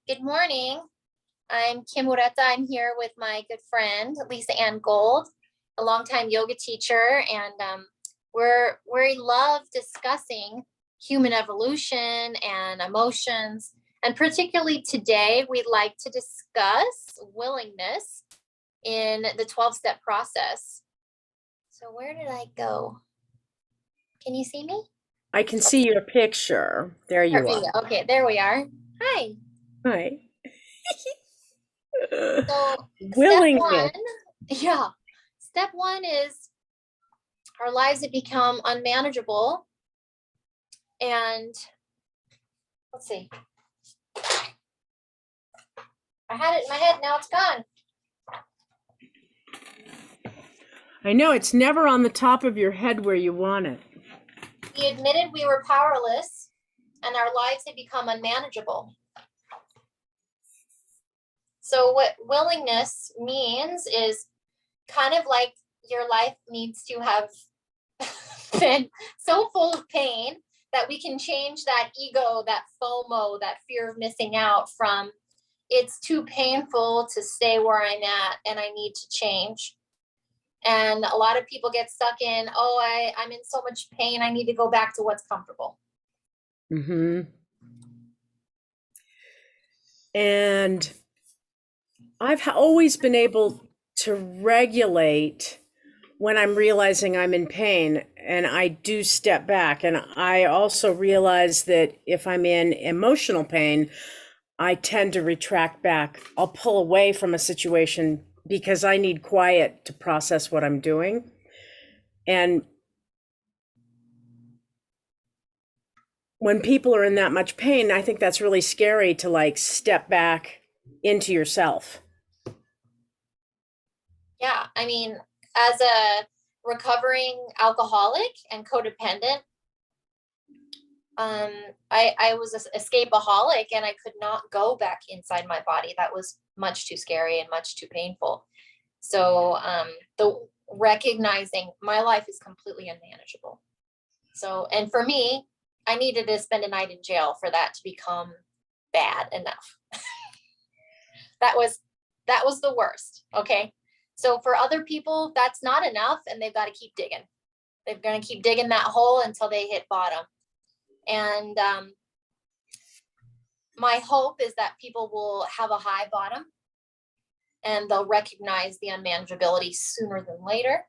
Good morning. I'm Kim Ureta. I'm here with my good friend, Lisa Ann Gold, a longtime yoga teacher. And we love discussing human evolution and emotions. And particularly today, we'd like to discuss willingness in the 12-step process. So where did I go? Can you see me? I can see your picture. There you are. Okay, there we are. Hi. Hi. So step Willingness. one, yeah. Step one is our lives have become unmanageable. And let's see. I had it in my head, now it's gone. I know it's never on the top of your head where you want it. We admitted we were powerless and our lives had become unmanageable. So what willingness means is kind of like your life needs to have been so full of pain that we can change that ego, that FOMO, that fear of missing out from it's too painful to stay where I'm at and I need to change. And a lot of people get stuck in, I'm in so much pain, I need to go back to what's comfortable. Mm-hmm. And I've always been able to regulate when I'm realizing I'm in pain, and I do step back. And I also realize that if I'm in emotional pain, I tend to retract back. I'll pull away from a situation because I need quiet to process what I'm doing. And when people are in that much pain, I think that's really scary to like step back into yourself. Yeah, I mean, as a recovering alcoholic and codependent, I was an escapeaholic and I could not go back inside my body. That was much too scary and much too painful. So the recognizing my life is completely unmanageable. So, and for me, I needed to spend a night in jail for that to become bad enough. that was the worst. Okay. So for other people, that's not enough and they've got to keep digging. They're going to keep digging that hole until they hit bottom. And my hope is that people will have a high bottom and they'll recognize the unmanageability sooner than later.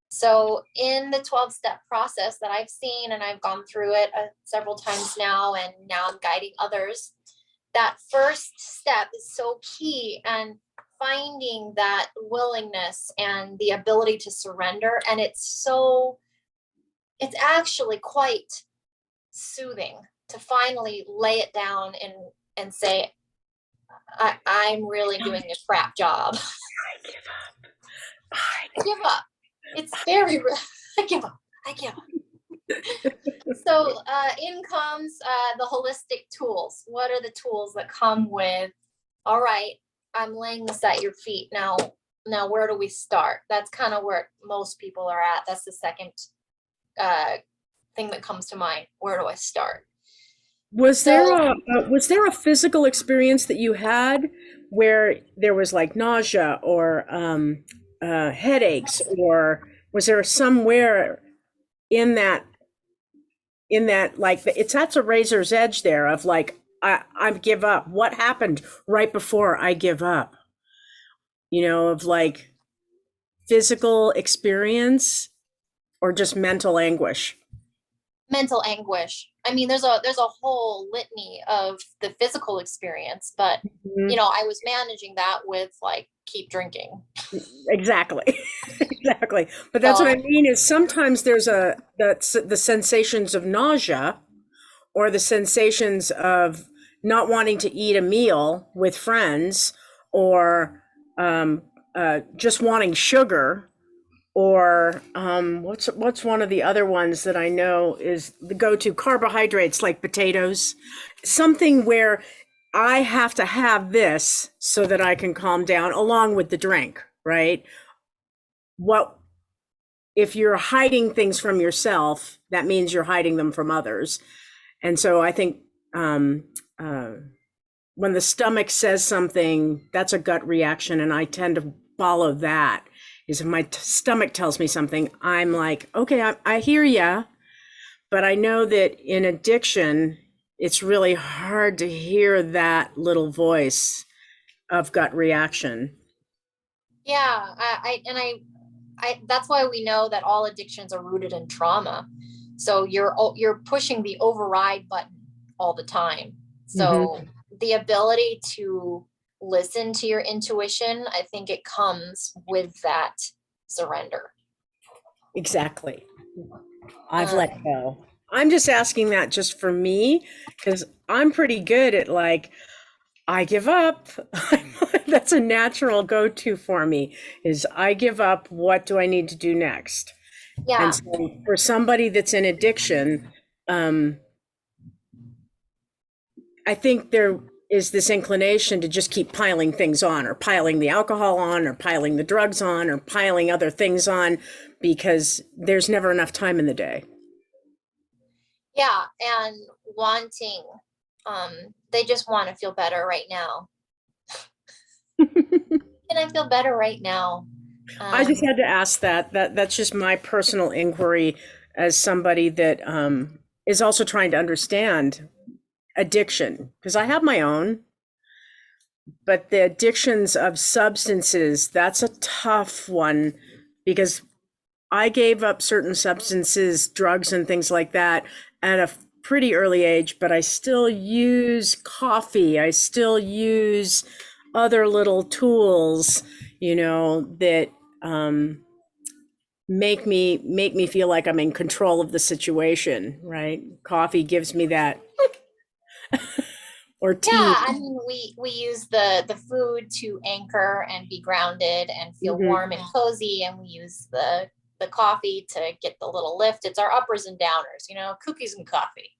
So in the 12-step process that I've seen, and I've gone through it several times now, and now I'm guiding others, that first step is so key, and finding that willingness and the ability to surrender. And it's actually quite soothing to finally lay it down and say, I'm really doing a crap job. I give up. I give up. It's very, I give up. So in comes the holistic tools. What are the tools that come with, all right, I'm laying this at your feet. Now where do we start? That's kind of where most people are at. That's the second thing that comes to mind. Where do I start? Was there a physical experience that you had where there was like nausea or headaches, or was there somewhere in that like it's that's a razor's edge there of like I give up? What happened right before I give up? Of like physical experience or just mental anguish? Mental anguish. I mean, there's a whole litany of the physical experience, but Mhm. I was managing that with like keep drinking. Exactly. Exactly. But that's what I So mean is sometimes there's the sensations of nausea or the sensations of not wanting to eat a meal with friends, or just wanting sugar, or what's one of the other ones that I know is the go-to carbohydrates like potatoes, something where I have to have this so that I can calm down along with the drink, right? What if you're hiding things from yourself, that means you're hiding them from others. And so I think when the stomach says something, that's a gut reaction, and I tend to follow that. Is if my stomach tells me something, I'm like, okay, I hear ya, but I know that in addiction, it's really hard to hear that little voice of gut reaction. Yeah, I that's why we know that all addictions are rooted in trauma. So you're pushing the override button all the time. So Hmm. the ability to listen to your intuition, I think it comes with that surrender. Exactly. I've Um, let go. I'm just asking that just for me because I'm pretty good at like, I give up. That's a natural go-to for me is I give up. What do I need to do next? And yeah, so for somebody that's in addiction, um, I think there is this inclination to just keep piling things on, or piling the alcohol on, or piling the drugs on, or piling other things on because there's never enough time in the day. yeah, and wanting, um, they just want to feel better right now. Can I feel better right now? I just Um, had to ask that. That's just my personal inquiry as somebody that is also trying to understand addiction because I have my own, but the addictions of substances, that's a tough one because I gave up certain substances, drugs and things like that at a pretty early age, but I still use coffee. I still use other little tools, that um, make me feel like I'm in control of the situation, right? Coffee gives me that, or yeah, tea. I mean, we use the food to anchor and be grounded and feel Mhm. warm and cozy, and we use the coffee to get the little lift. It's our uppers and downers, cookies and coffee.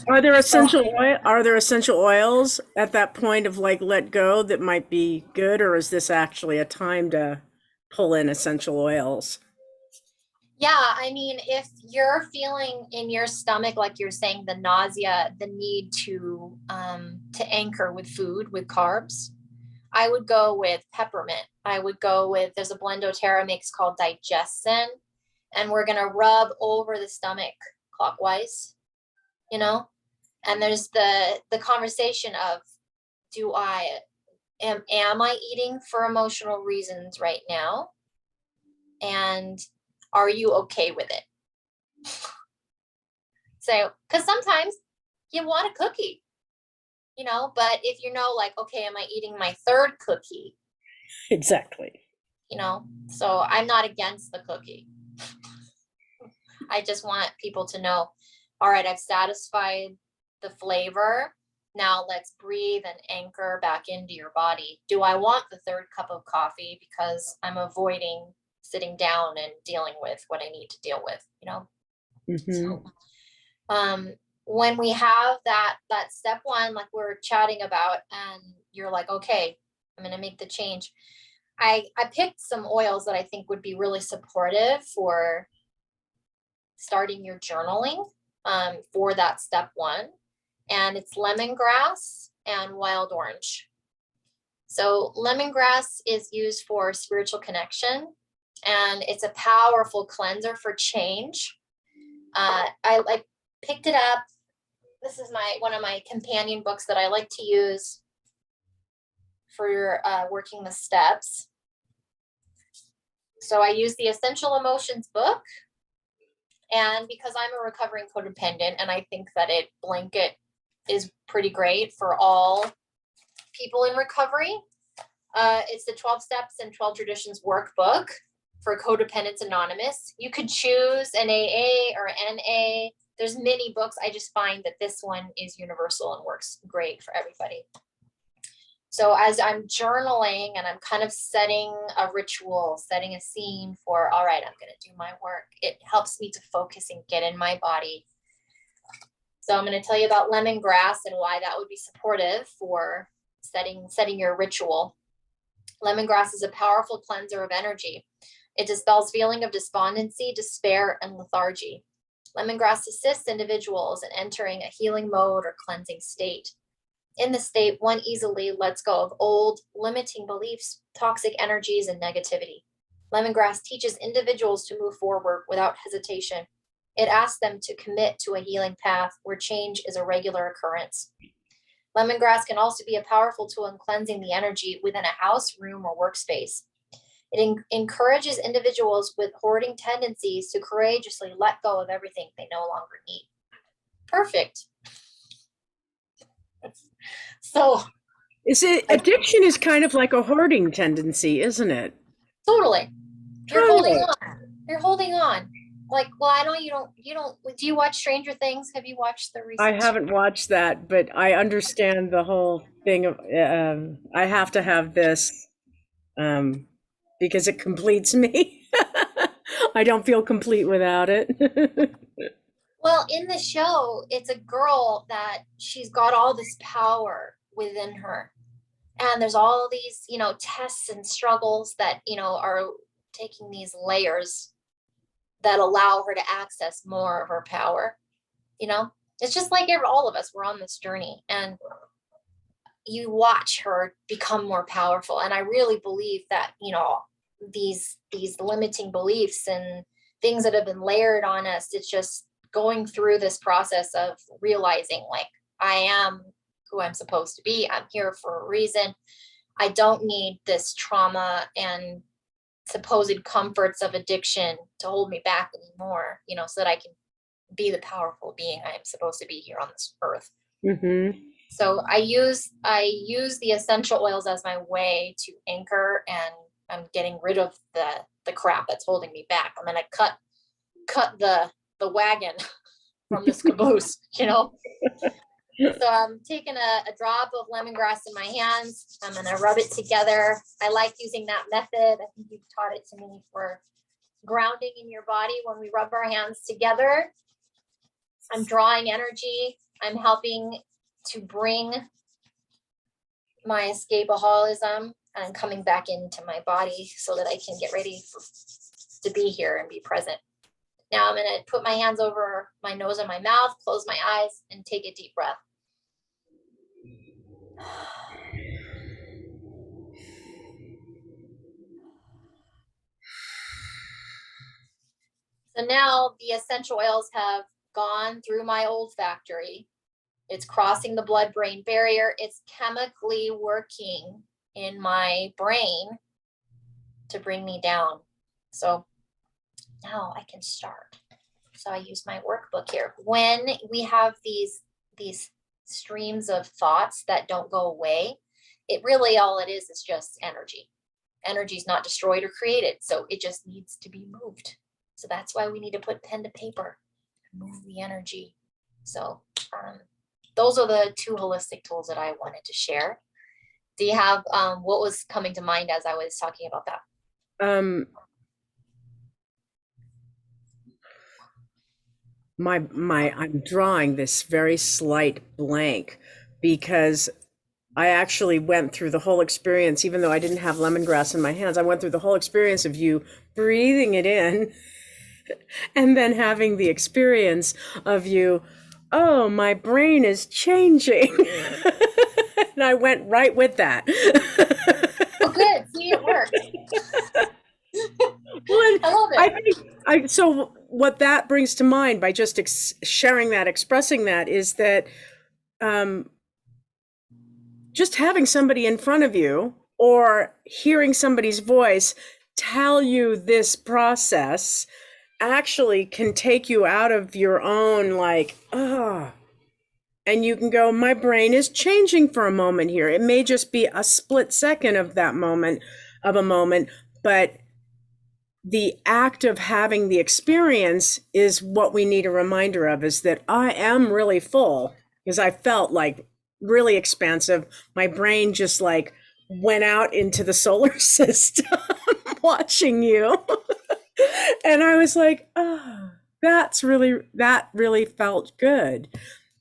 Are there So essential oils at that point of like let go that might be good, or is this actually a time to pull in essential oils? yeah, I mean, if you're feeling in your stomach, like you're saying, the nausea, the need to anchor with food, with carbs, I would go with peppermint. I would go with, there's a blend doTERRA makes called Digestin, and we're gonna rub over the stomach clockwise, you know. And there's the conversation of, do I am I eating for emotional reasons right now, and are you okay with it? So, because sometimes you want a cookie, but if like, okay, am I eating my third cookie? Exactly. So I'm not against the cookie. I just want people to know, all right, I've satisfied the flavor. Now let's breathe and anchor back into your body. Do I want the third cup of coffee because I'm avoiding sitting down and dealing with what I need to deal with? Hmm. So when we have that step one, like we're chatting about, and you're like, okay, I'm gonna make the change. I picked some oils that I think would be really supportive for starting your journaling, for that step one. And it's lemongrass and wild orange. So lemongrass is used for spiritual connection, and it's a powerful cleanser for change. I picked it up. This is one of my companion books that I like to use for working the steps. So I use the Essential Emotions book, and because I'm a recovering codependent, and I think that it blanket is pretty great for all people in recovery. It's the 12 Steps and 12 Traditions workbook for Codependents Anonymous. You could choose an AA or NA. There's many books. I just find that this one is universal and works great for everybody. So as I'm journaling and I'm kind of setting a ritual, setting a scene for, all right, I'm going to do my work, it helps me to focus and get in my body. So I'm going to tell you about lemongrass and why that would be supportive for setting your ritual. Lemongrass is a powerful cleanser of energy. It dispels feeling of despondency, despair, and lethargy. Lemongrass assists individuals in entering a healing mode or cleansing state. In this state, one easily lets go of old, limiting beliefs, toxic energies, and negativity. Lemongrass teaches individuals to move forward without hesitation. It asks them to commit to a healing path where change is a regular occurrence. Lemongrass can also be a powerful tool in cleansing the energy within a house, room, or workspace. It encourages individuals with hoarding tendencies to courageously let go of everything they no longer need. Perfect. So, addiction is kind of like a hoarding tendency, isn't it? totally. You're holding Totally. on. You're holding on. Like, well, I know you don't, do you watch Stranger Things? Have you watched the I recent? haven't watched that, but I understand the whole thing of I have to have this um, because it completes me. I don't feel complete without it. Well, in the show, it's a girl that she's got all this power within her. And there's all these, tests and struggles that, are taking these layers that allow her to access more of her power. It's just like all of us, we're on this journey, and you watch her become more powerful. And I really believe that, these limiting beliefs and things that have been layered on us, it's just going through this process of realizing, like, I am who I'm supposed to be. I'm here for a reason. I don't need this trauma and supposed comforts of addiction to hold me back anymore, so that I can be the powerful being I am supposed to be here on this earth. Mm-hmm. So I use the essential oils as my way to anchor, and I'm getting rid of the crap that's holding me back. I'm gonna cut the wagon from this caboose, So I'm taking a drop of lemongrass in my hands. I'm gonna rub it together. I like using that method. I think you've taught it to me for grounding in your body when we rub our hands together. I'm drawing energy. I'm helping to bring my escapaholism and coming back into my body so that I can get ready to be here and be present. Now I'm going to put my hands over my nose and my mouth, close my eyes, and take a deep breath. So now the essential oils have gone through my olfactory. It's crossing the blood-brain barrier. It's chemically working in my brain to bring me down. So now I can start. So I use my workbook here. When we have these streams of thoughts that don't go away, it really, all it is just energy. Energy is not destroyed or created, so it just needs to be moved. So that's why we need to put pen to paper, move the energy. So those are the two holistic tools that I wanted to share. Do you have what was coming to mind as I was talking about that? I'm drawing this very slight blank because I actually went through the whole experience, even though I didn't have lemongrass in my hands. I went through the whole experience of you breathing it in and then having the experience of you, oh, my brain is changing. And I went right with that. Oh, good. See, it worked. Well, I love I it. think so what that brings to mind by just sharing that, expressing that, is that um, just having somebody in front of you or hearing somebody's voice tell you this process actually can take you out of your own, like, oh, and you can go, my brain is changing for a moment here. It may just be a split second of that moment, but the act of having the experience is what we need a reminder of, is that I am really full, because I felt like really expansive. My brain just like went out into the solar system watching you. And I was like, oh, that really felt good.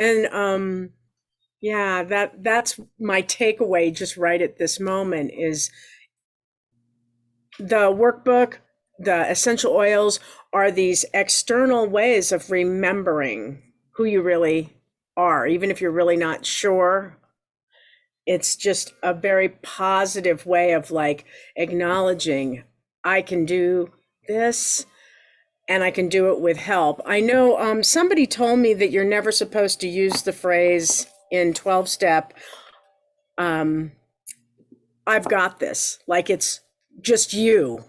And yeah, that's my takeaway just right at this moment is the workbook, the essential oils are these external ways of remembering who you really are, even if you're really not sure. It's just a very positive way of like acknowledging I can do this and I can do it with help. I know somebody told me that you're never supposed to use the phrase in 12 step, um, I've got this. Like it's just you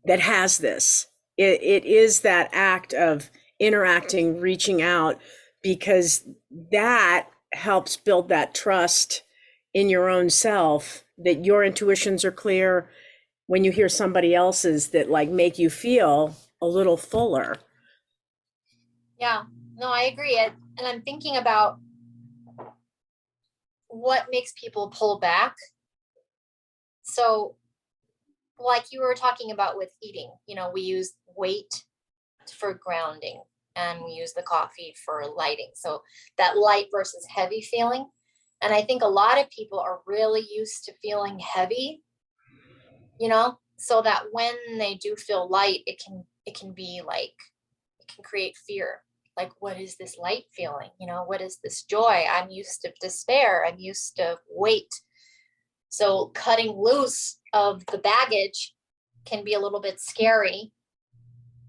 that has this. It is that act of interacting, reaching out, because that helps build that trust in your own self that your intuitions are clear when you hear somebody else's that like make you feel a little fuller. Yeah, no, I agree. And I'm thinking about what makes people pull back. So, like you were talking about with eating, we use weight for grounding and we use the coffee for lighting. So, that light versus heavy feeling. And I think a lot of people are really used to feeling heavy, so that when they do feel light, it can be like, it can create fear. Like, what is this light feeling? What is this joy? I'm used to despair. I'm used to weight. So cutting loose of the baggage can be a little bit scary.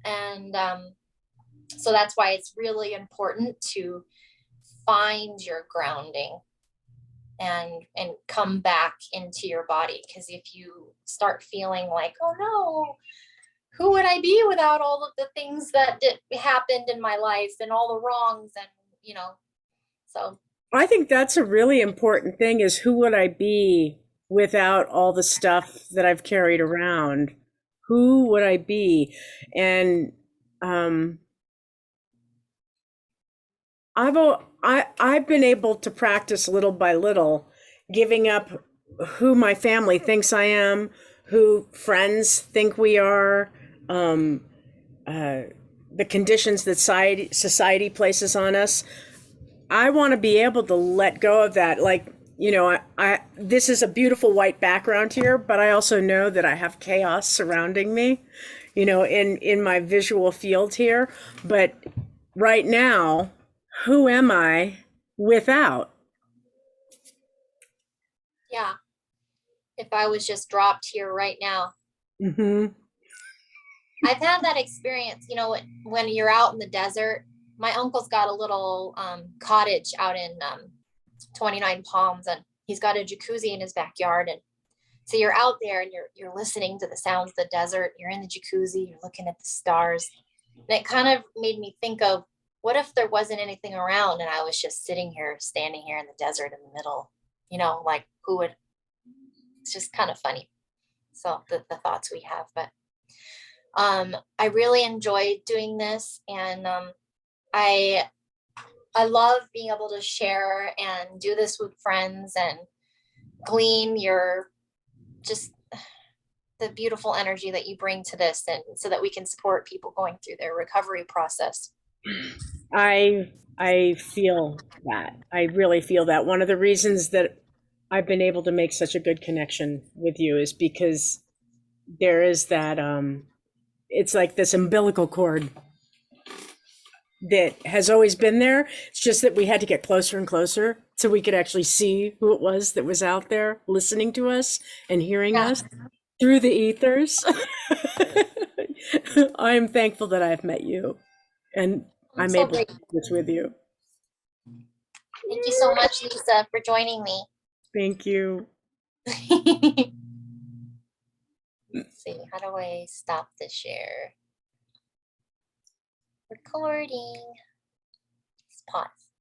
And so that's why it's really important to find your grounding and come back into your body. Because if you start feeling like, oh no, who would I be without all of the things that happened in my life and all the wrongs and, so. I think that's a really important thing is who would I be without all the stuff that I've carried around? Who would I be? And um, I've been able to practice little by little, giving up who my family thinks I am, who friends think we are, um, uh, the conditions that society places on us. I want to be able to let go of that. Like, I this is a beautiful white background here, but I also know that I have chaos surrounding me, in my visual field here. But right now, who am I without? Yeah, if I was just dropped here right now. Hmm. I've had that experience, when you're out in the desert. My uncle's got a little cottage out in 29 Palms, and he's got a jacuzzi in his backyard. And so you're out there and you're listening to the sounds of the desert. You're in the jacuzzi, you're looking at the stars. And it kind of made me think of, what if there wasn't anything around and I was just sitting here, standing here in the desert in the middle, like who would, it's just kind of funny. So the thoughts we have, but I really enjoyed doing this, and I I love being able to share and do this with friends and glean your, just the beautiful energy that you bring to this, and so that we can support people going through their recovery process. I feel that. I really feel that. One of the reasons that I've been able to make such a good connection with you is because there is that it's like this umbilical cord that has always been there. It's just that we had to get closer and closer so we could actually see who it was that was out there listening to us and hearing Yeah, us through the ethers. I'm thankful that I've met you and I'm I'm so able to great. do this with you. Thank you so much, Lisa, for joining me. Thank you. Let's see, how do I stop the share? Recording. Let's pause.